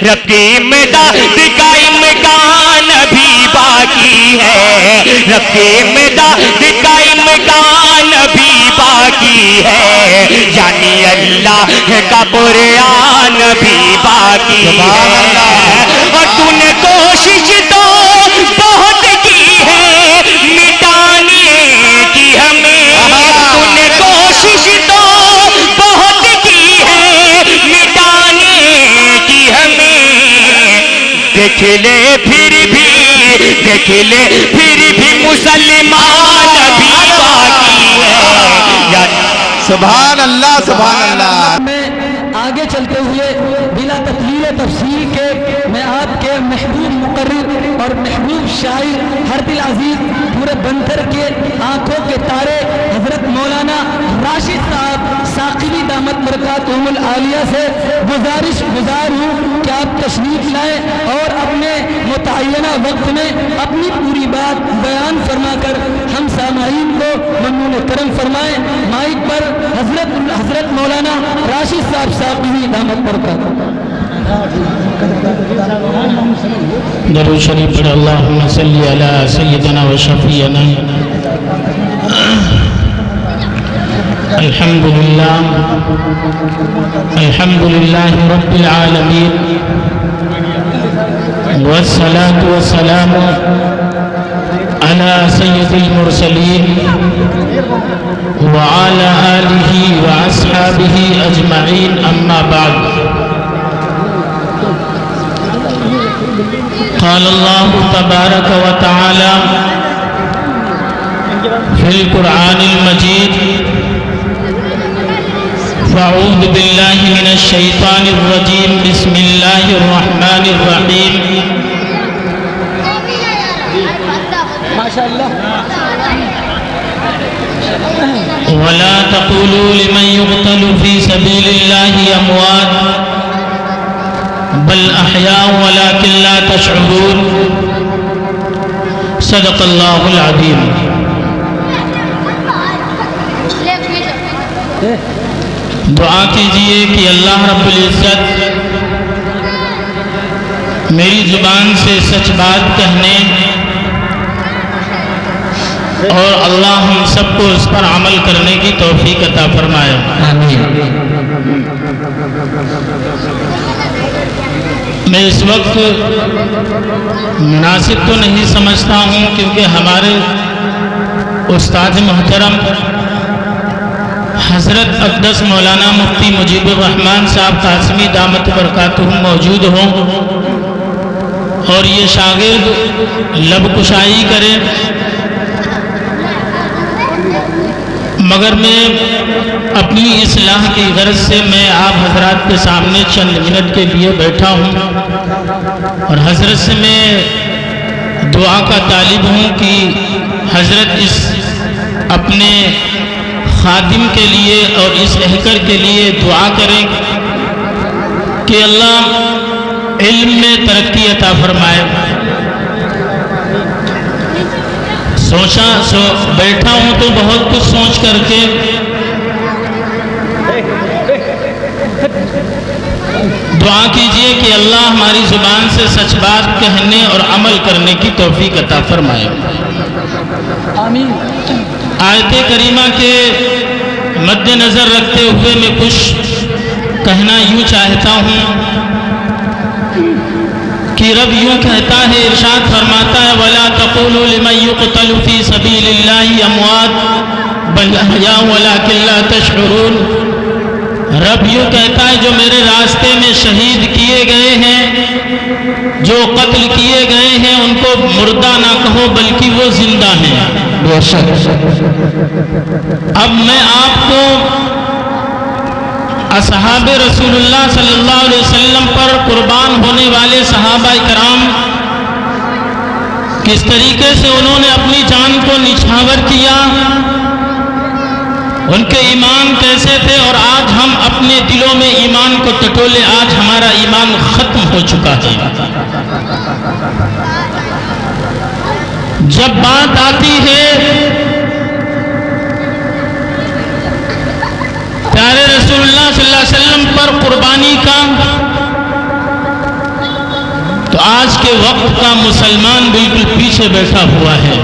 رب کی امداد کا امکان ابھی باقی ہے، رب کی امداد کا امکان ابھی باقی ہے، یعنی اللہ کا قرآن بھی باقی ہے۔ اور تو نے کوشش تو بہت کی ہے مٹانے کی ہمیں، تو نے کوشش تو بہت کی ہے مٹانے کی ہمیں، دیکھ لے پھر بھی مسلمان بھی باقی ہے۔ سبحان اللہ سبحان اللہ۔ میں آگے چلتے ہوئے بلا تطویل تفصیل کے میں آپ کے محبوب مقرر اور محبوب شاعر ہر دل عزیز پورے بندر کے آنکھوں کے تارے حضرت مولانا راشد صاحب ساقبی دامت برکاتہم العالیہ سے گزار ہوں کہ آپ تشریف لائیں اور اپنے متعینہ وقت میں اپنی پوری بات بیان فرما کر ہم سامعین کو ممنون کرم فرمائیں۔ مائک پر حضرت مولانا راشد صاحب ساقبی دامت برکاتہم۔ درود شریف پڑھ اللہم صلی علی سیدنا و شفیعنا الحمدللہ رب العالمین والصلاة والسلام على سید المرسلین وعلى آلہ وأصحابہ اجمعین اما بعد۔ قال اللہ تبارک و تعالی فی القرآن المجید فاعوذ باللہ من الشیطان الرجیم بسم اللہ الرحمن الرحیم ولا تقولوا لمن يقتل في سبيل الله اموات بل احیاء ولكن لا تشعرون صدق اللہ العظیم۔ دعا کیجئے کہ اللہ رب العزت میری زبان سے سچ بات کہنے اور اللہ ہم سب کو اس پر عمل کرنے کی توفیق عطا فرمائے۔ آمین۔ میں اس وقت مناسب تو نہیں سمجھتا ہوں کیونکہ ہمارے استاد محترم حضرت اقدس مولانا مفتی مجیب الرحمن صاحب قاسمی دامت برکاتہم موجود ہوں اور یہ شاگرد لب کشائی کرے، مگر میں اپنی اصلاح کی غرض سے میں آپ حضرات کے سامنے چند منٹ کے لیے بیٹھا ہوں اور حضرت سے میں دعا کا طالب ہوں کہ حضرت اس اپنے خادم کے لیے اور اس اہکر کے لیے دعا کریں کہ اللہ علم میں ترقی عطا فرمائے۔ بیٹھا ہوں تو بہت کچھ سوچ کر کے دعا کیجئے کہ اللہ ہماری زبان سے سچ بات کہنے اور عمل کرنے کی توفیق عطا فرمائے۔ آمین۔ آیت کریمہ کے مد نظر رکھتے ہوئے میں کچھ کہنا یوں چاہتا ہوں کہ رب یوں کہتا ہے، ارشاد فرماتا ہے وَلَا تَقُولُوا لِمَنْ يُقْتَلُ فِي سَبِيلِ اللَّهِ أَمْوَاتٌ بَلْ أَحْيَاءٌ وَلَكِنْ لَا تَشْعُرُونَ۔ رب یوں کہتا ہے جو میرے راستے میں شہید کیے گئے ہیں، جو قتل کیے گئے ہیں، ان کو مردہ نہ کہو بلکہ وہ زندہ ہیں۔ اب میں آپ کو اصحاب رسول اللہ صلی اللہ علیہ وسلم پر قربان ہونے والے صحابہ کرام کس طریقے سے انہوں نے اپنی جان کو نچھاور کیا، ان کے ایمان کیسے تھے، اور آج ہم اپنے دلوں میں ایمان کو ٹٹولے، آج ہمارا ایمان ختم ہو چکا ہے۔ جب بات آتی ہے پیارے رسول اللہ صلی اللہ علیہ وسلم پر قربانی کا، آج کے وقت کا مسلمان بالکل پیچھے بیٹھا ہوا ہے۔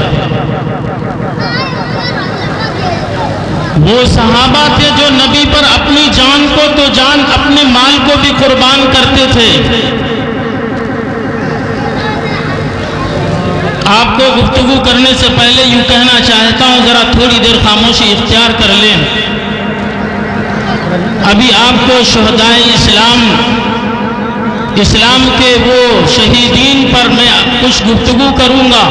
وہ صحابہ تھے جو نبی پر اپنی جان کو تو جان، اپنے مال کو بھی قربان کرتے تھے۔ آپ کو گفتگو کرنے سے پہلے یوں کہنا چاہتا ہوں، ذرا تھوڑی دیر خاموشی اختیار کر لیں۔ ابھی آپ کو شہدائے اسلام کے وہ شہیدین پر میں کچھ گفتگو کروں گا۔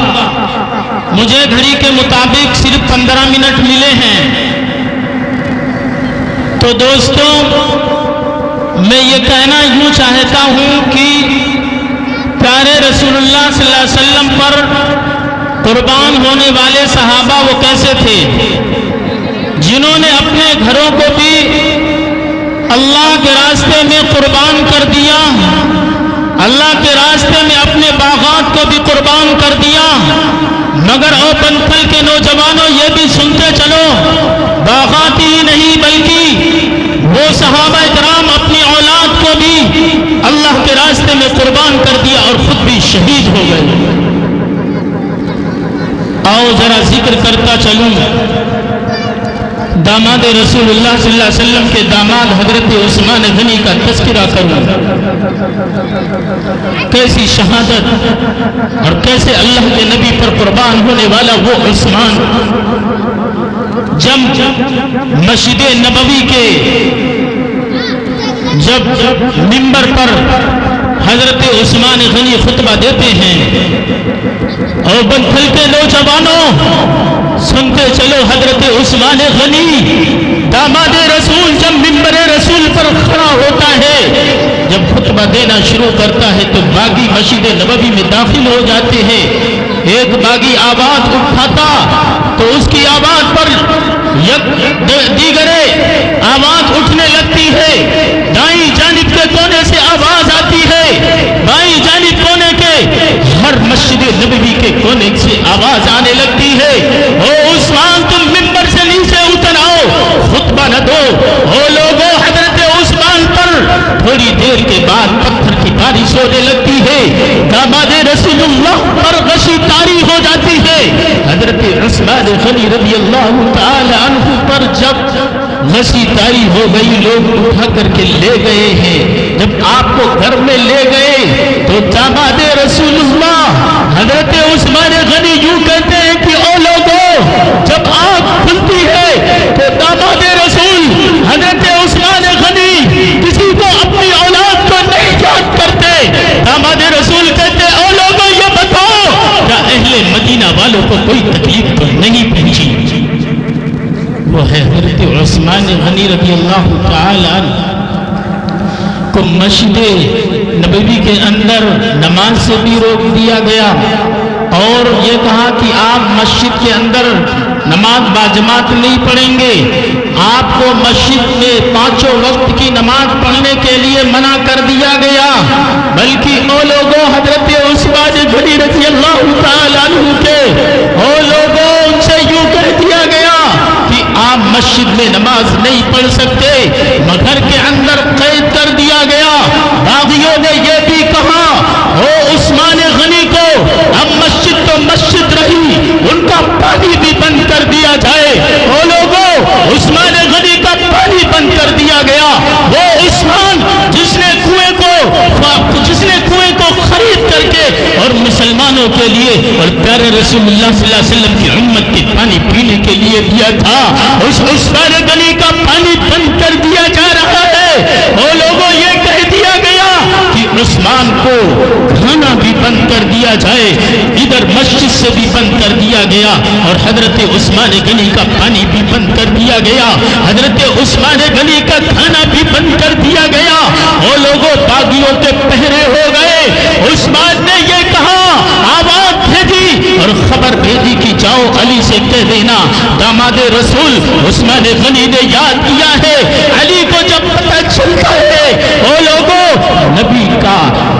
مجھے گھڑی کے مطابق صرف 15 منٹ ملے ہیں، تو دوستوں میں یہ کہنا یوں چاہتا ہوں کہ پیارے رسول اللہ صلی اللہ علیہ وسلم پر قربان ہونے والے صحابہ وہ کیسے تھے، جنہوں نے اپنے گھروں کو بھی اللہ کے راستے میں قربان کر دیا، اللہ کے راستے میں اپنے باغات کو بھی قربان کر دیا۔ مگر او بنتھل کے نوجوانوں، یہ بھی سنتے چلو، باغات ہی نہیں بلکہ وہ صحابہ کرام اپنی اولاد کو بھی اللہ کے راستے میں قربان کر دیا اور خود بھی شہید ہو گئے۔ آؤ ذرا ذکر کرتا چلوں، داماد رسول اللہ صلی اللہ علیہ وسلم کے داماد حضرت عثمان غنی کا تذکرہ کروں۔ کیسی شہادت اور کیسے اللہ کے نبی پر قربان ہونے والا وہ عثمان، جب مسجد نبوی کے جب منبر پر حضرت عثمان غنی خطبہ دیتے ہیں، اور بنتھل کے نوجوانوں سنتے چلو، حضرت عثمان غنی داماد رسول جب منبر رسول پر کھڑا ہوتا ہے، جب خطبہ دینا شروع کرتا ہے تو باغی مسجد نبوی میں داخل ہو جاتے ہیں۔ ایک باغی آواز اٹھاتا تو اس کی آواز پر دیگرے آواز اٹھنے لگتی ہے، دائیں جانب کے کونے سے آواز آتی ہے، بائیں جانب کونے کے ہر مسجد نبوی کے کونے سے آواز آنے لگتی ہے، او عثمان تم منبر سے نیچے اتر آؤ، خطبہ نہ دو۔ او لوگوں، حضرت عثمان پر تھوڑی دیر کے بعد پتھر کی بارش ہونے لگتی ہے، داماد رسول اللہ پر غشی طاری ہو جاتی ہے۔ حضرت عثمان غنی رضی اللہ تعالی عنہ پر جب غشی طاری ہو گئی، لوگ اٹھا کر کے لے گئے ہیں۔ جب آپ کو گھر میں لے گئے تو داماد رسول اللہ حضرت عثمان غنی یوں کہتے ہیں کہ او لوگوں، جب آنکھ کھلتی ہے تو داماد رسول حضرت عثمان غنی کسی کو اپنی اولاد کو نہیں یاد کرتے۔ داماد رسول کہتے او لوگوں، یہ بتاؤ کیا اہل مدینہ والوں کو کوئی تکلیف تو نہیں پہنچی؟ وہ ہے حضرت عثمان غنی رضی اللہ تعالی عنہ کو مسجد نبوی کے اندر نماز سے بھی روک دیا گیا، اور یہ کہا کہ آپ مسجد کے اندر نماز باجماعت نہیں پڑھیں گے، آپ کو مسجد میں 5 وقت کی نماز پڑھنے کے لیے منع کر دیا گیا۔ بلکہ او لوگوں، حضرت عثمان غنی رضی اللہ تعالیٰ عنہ کے او لوگوں، ان سے یوں کہہ دیا گیا کہ آپ مسجد میں نماز نہیں پڑھ سکتے، گھر کے اندر قید کر دیا گیا۔ باغیوں نے یہ بھی کہا او عثمان غنی کو اب مسجد تو مسجد رہی، ان کا پانی بھی بند کر دیا جائے۔ او لوگوں، عثمان غنی کا پانی بند کر دیا گیا۔ وہ عثمان جس نے کنویں کو خرید کر کے اور مسلمانوں کے لیے اور پیارے رسول اللہ صلی اللہ علیہ وسلم کی امت کے پانی پینے کے لیے دیا تھا، اس عثمان غنی کا پانی بند کر دیا جا رہا ہے۔ وہ لوگوں، یہ کہہ دیا گیا کہ عثمان کو کھانا بھی بند کر دیا جائے، ادھر مسجد سے بھی بند کر دیا گیا، اور حضرت عثمان غنی کا پانی بھی بند کر دیا گیا، حضرت عثمان غنی کا کھانا بھی بند کر دیا گیا۔ وہ لوگوں، باغیوں کے پہرے ہو گئے۔ عثمان نے یہ کہا، آواز بھیجی اور خبر بھیجی کہ جاؤ علی سے کہہ دینا داماد رسول عثمان غنی نے یاد کیا ہے۔ علی کو جب پتہ چلتا ہے، وہ لوگوں، نبی کا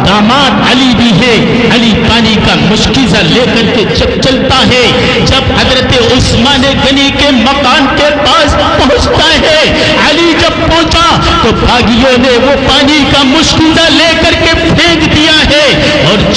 داماد علی بھی ہے، علی پانی کا مشکیزہ لے کر کے جب چلتا ہے، جب حضرت عثمان غنی کے مکان کے پاس پہنچتا ہے، علی جب پہنچا تو باغیوں نے وہ پانی کا مشکیزہ لے کر کے پھینک دیا ہے اور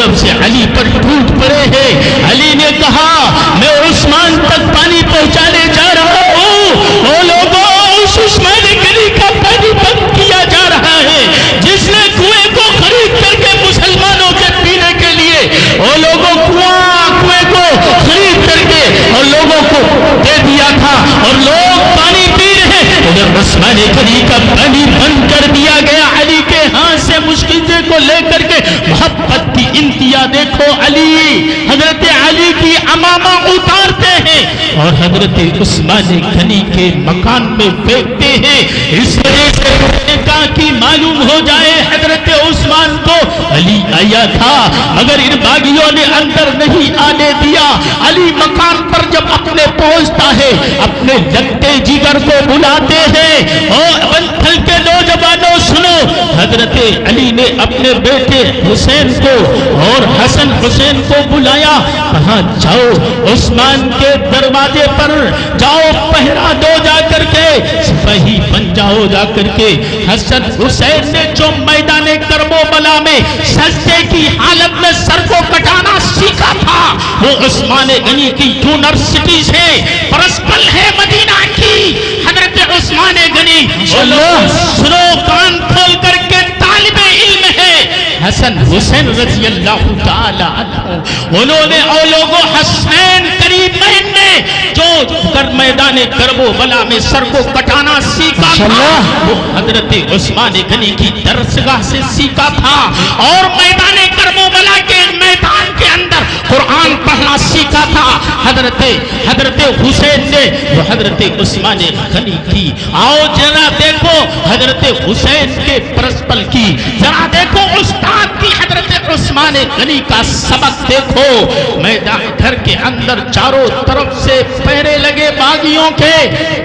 طرف سے علی پر ٹوٹ پڑے ہیں. علی نے کہا میں عثمان تک پانی پہنچانے جا رہا ہوں. وہ لوگوں اس عثمان غنی کا پانی بند کیا جا رہا ہے جس نے کنویں کو خرید کر کے مسلمانوں کے پینے کے لیے وہ لوگوں کنویں کو خرید کر کے اور لوگوں کو دے دیا تھا اور لوگ پانی پی رہے ہیں. ادھر عثمان غنی کا پانی بند کر دیا گیا. علی کے ہاتھ سے مشکلے کو لے کر کے محبت کی انتہا دیکھو. علی حضرت علی کی امامہ اتارتے ہیں اور حضرت عثمان غنی کے مکان میں پھینکتے ہیں. اس وجہ سے کہا کہ معلوم ہو جائے حضرت عثمان کو علی آیا تھا مگر ان باغیوں نے اندر نہیں آنے دیا. علی مکان پر جب اپنے پہنچتا ہے اپنے لگتے جگر کو بلاتے ہیں. اور بنتھل کے نوجوانوں سنو, حضرت علی نے اپنے بیٹے حسین کو اور حسن حسین کو بلایا. کہاں جاؤ عثمان کے دروازے پر جاؤ, پہرا دو جا کر کے, سپاہی بن جاؤ جا کر کے. حسن حسین نے جو میدان کربلا میں سجدے کی حالت میں سر کو کٹانا سیکھا تھا وہ عثمان غنی کی یونیورسٹی سے پرنسپل ہے مدینہ کی حضرت عثمان غنی. سنو کان کھول کر کے طالب علم ہے حسن حسین رضی اللہ تعالی عنہ. انہوں نے اور لوگوں حسین قریبین نے جو میدان کربلا میں سر کو کٹانا سیکھا تھا وہ حضرت عثمان غنی کی درسگاہ سے سیکھا تھا اور میدان کربلا کے میدان کے اندر قرآن پڑھنا سیکھا تھا حضرت حسین نے وہ حضرت عثمان غنی کی. آؤ ذرا دیکھو حضرت حسین کے پرنسپل کی, ذرا دیکھو استاد کی حضرت عثمان غنی کا سبق دیکھو. میدان گھر کے اندر چاروں طرف سے پہرے لگے باغیوں کے.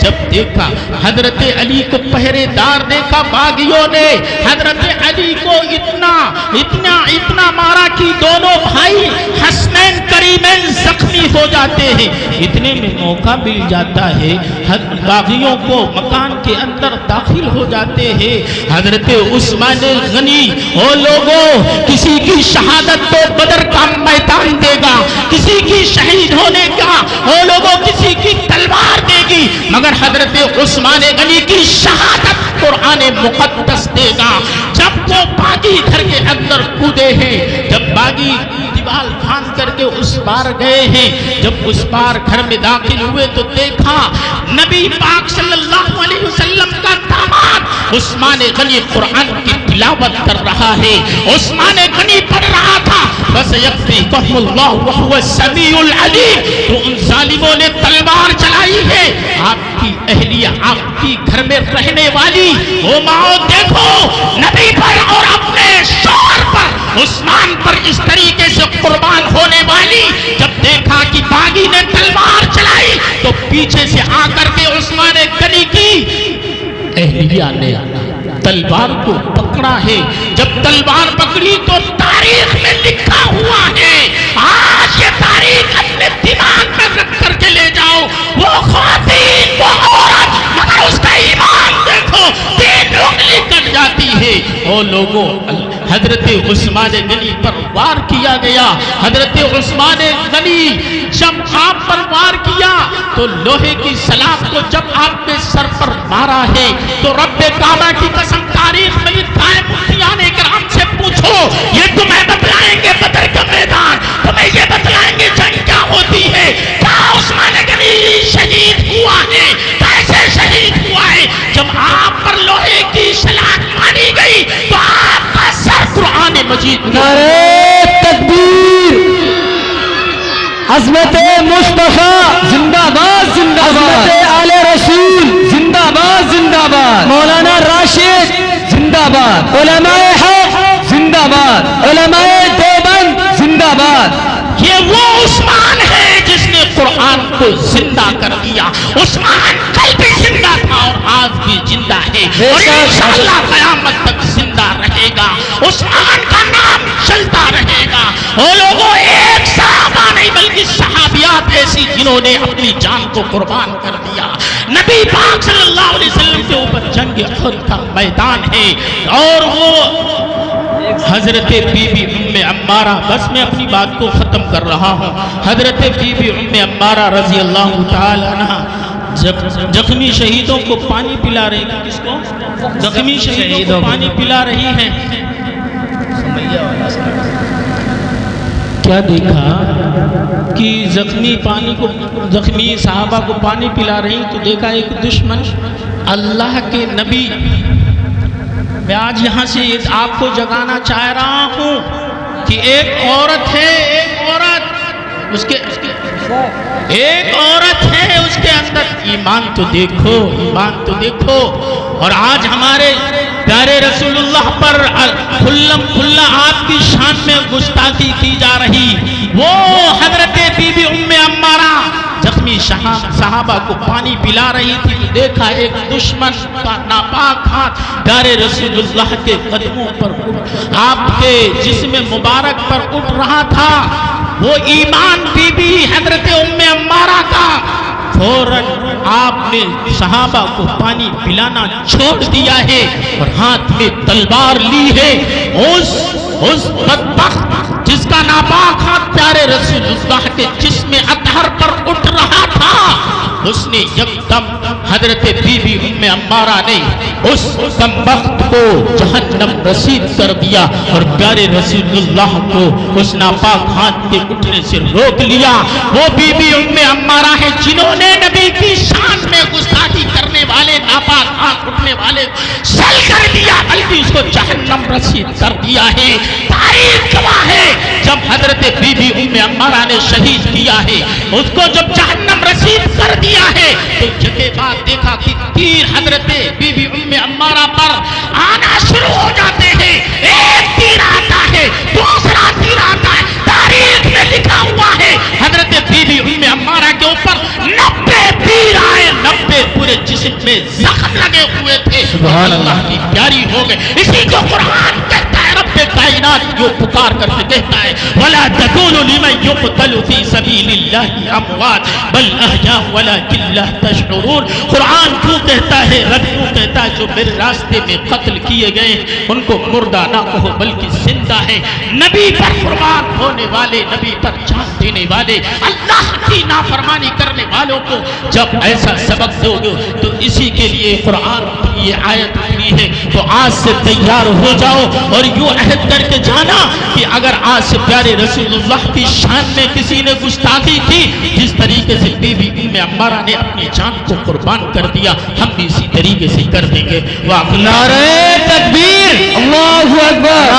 جب دیکھا حضرت علی کو پہرے دار دیکھا باغیوں نے حضرت علی کو اتنا مارا کہ دونوں بھائی حسنین کریمین زخمی ہو جاتے ہیں. اتنے میں موقع مل جاتا ہے باغیوں کو مکان کے اندر داخل ہو جاتے ہیں. حضرت عثمان غنی او لوگوں کسی کی شہادت تو بدر کا میدان دے گا, کسی کی شہید ہونے کا او لوگوں کسی کی تلوار دے گی, مگر حضرت عثمان غنی کی شہادت قرآن مقدس دے گا. جب وہ باغی گھر کے اندر کودے ہیں, جب باغی دیوال پھاند کر کے اس پار گئے ہیں, جب اس پار گھر میں داخل ہوئے تو دیکھا نبی پاک صلی اللہ علیہ وسلم کا داماد عثمان غنی قرآن کی تلاوت کر رہا ہے. عثمان غنی پڑھ رہا تھا بس یکفیکہم اللہ وہو السمیع العلیم. تو ان ظالموں نے تلوار چلائی ہے. آپ کی اہلیہ آپ کی گھر میں رہنے والی وہ ماں دیکھو نبی پر اور اپنے شوہر پر عثمان پر اس طریقے سے قربان ہونے والی. جب دیکھا کہ باغی نے تلوار چلائی تو پیچھے سے آ کر کے عثمان غنی کی اہلیہ نے تلوار کو پکڑا ہے. جب تلوار پکڑی تو تاریخ میں لکھا ہوا ہے, آج یہ تاریخ اپنے دماغ میں رکھ کر کے لے جاؤ, وہ خواتین وہ عورت مگر اس کا ایمان دیکھو 3 انگلی کٹ جاتی ہے. او لوگوں حضرت عثمان غنی پر وار کیا گیا. حضرت عثمان غنی جب آپ پر وار کیا تو لوہے کی سلاخ کو جب آپ نے سر پر مارا ہے تو رب کعبہ کی قسم تاریخ میں لکھا ہے, مفتیان کرام سے پوچھو یہ تمہیں بتلائیں گے بدر کا میدان, تمہیں یہ بتلائیں گے جنگ کیا ہوتی ہے, کیا عثمان غنی شہید ہوا ہے, کیسے شہید ہوا ہے. جب آپ پر لوہے کی سلاخ ماری گئی تو آپ کا سر قرآن مجید نعرہ تکبیر, عظمت مصطفیٰ زندہ باد زندہ باد, عظمت آل رسول زندہ باد زندہ باد, مولانا راشد زندہ باد, علماء حق زندہ باد, علماء دیوبند زندہ باد. یہ وہ عثمان ہے جس نے قرآن کو زندہ کر دیا. عثمان کل بھی زندہ تھا اور آج بھی زندہ ہے اور انشاءاللہ قیامت تک زندہ رہے گا. عثمان کا نام چلتا رہے گا. وہ لوگوں ایک صحابہ نہیں بلکہ صحابیات ایسی جنہوں نے اپنی جان کو قربان کر دیا. نبی پاک صلی اللہ علیہ وسلم کے اوپر جنگ احد کا میدان ہے اور وہ حضرت بی بی عمارہ، بس میں اپنی بات کو ختم کر رہا ہوں، حضرت بی بی عمارہ رضی اللہ تعالی عنہ زخمی شہیدوں کو پانی پلا رہی ہیں. کس کو؟ زخمی شہیدوں کو پانی پلا رہی ہیں. کیا دیکھا کہ زخمی صحابہ کو پانی پلا رہی، تو دیکھا ایک دشمن اللہ کے نبی. میں آج یہاں سے آپ کو جگانا چاہ رہا ہوں کہ ایک عورت ہے، اس کے اندر ایمان تو دیکھو. اور آج ہمارے پیارے رسول اللہ پر کھلا آپ کی شان میں گستاخی کی جا رہی. وہ حضرت بی بی عمارہ زخمی صحابہ کو پانی پلا رہی تھی، تو دیکھا ایک دشمن کا ناپاک ہاتھ پیارے رسول اللہ کے قدموں پر آپ کے جسم مبارک پر اٹھ رہا تھا. وہ ایمان بی بی حضرت عمارہ کا فوراً آپ نے صحابہ کو پانی پلانا چھوڑ دیا ہے اور ہاتھ میں تلوار لی ہے. اس بدبخت جس کا ناپاک ہاتھ پیارے رسول اللہ کے جسم اطہر پر اٹھ رہا تھا، اس نے یکدم حضرت بی بی عمارہ نے اس بدبخت کو جہنم رسید کر دیا اور پیارے رسول اللہ کو اس ناپاک ہاتھ کے اٹھنے سے روک لیا. وہ بی بی عمارہ ہے جنہوں نے نبی کی شان میں گستاخی کرنے والے ناپاک ہاتھ اٹھنے والے سل کر دیا، بلکہ اس کو جہنم رسید کر دیا ہے. تاریخ گواہ ہے جب حضرت بی بی عمارہ نے شہید کیا ہے، اس کو جب جہنم رسید کر دیا ہے، تو جگہ بعد دیکھا کہ تیر حضرت بی بی عمارہ پر آنا شروع ہو جاتے ہیں. ایک تیر آتا ہے، دوسرا تیر آتا ہے. تاریخ میں لکھا ہوا ہے حضرت بی بی عمارہ کے اوپر 90 تیر آئے، 90 پورے جسم میں زخم لگے ہوئے تھے. سبحان اللہ کی پیاری ہو گئے. اسی کو قرآن کہتا ہے، رب کائنات جو پکار کر کے کہتا ہے وَلَا تَقُولُوا لِمَن يُقْتَلُ فِي سَبِيلِ اللَّهِ أَمْوَاتٌ بَلْ أَحْيَاءٌ وَلَكِن لَّا تَشْعُرُونَ. قرآن کیوں کہتا ہے، رب کیوں کہتا ہے جو میرے راستے میں قتل کیے گئے ان کو مردہ نہ کہو بلکہ زندہ ہے. نبی پر قربان ہونے والے، نبی پر جان دینے والے، اللہ کی نافرمانی کرنے والوں کو جب ایسا سبق دو گے تو اسی کے لیے قرآن کی یہ آیت اتری ہے. تو آج سے تیار ہو جاؤ اور یوں عہد کر کے جانا کہ اگر آج سے پیارے رسول اللہ کی شان میں کسی نے گستاخی کی، جس طریقے سے بی بی عمارہ نے اپنی جان کو قربان کر دیا، ہم بھی اسی طریقے سے کر دیں گے. نعرہ تکبیر، اللہ اکبر.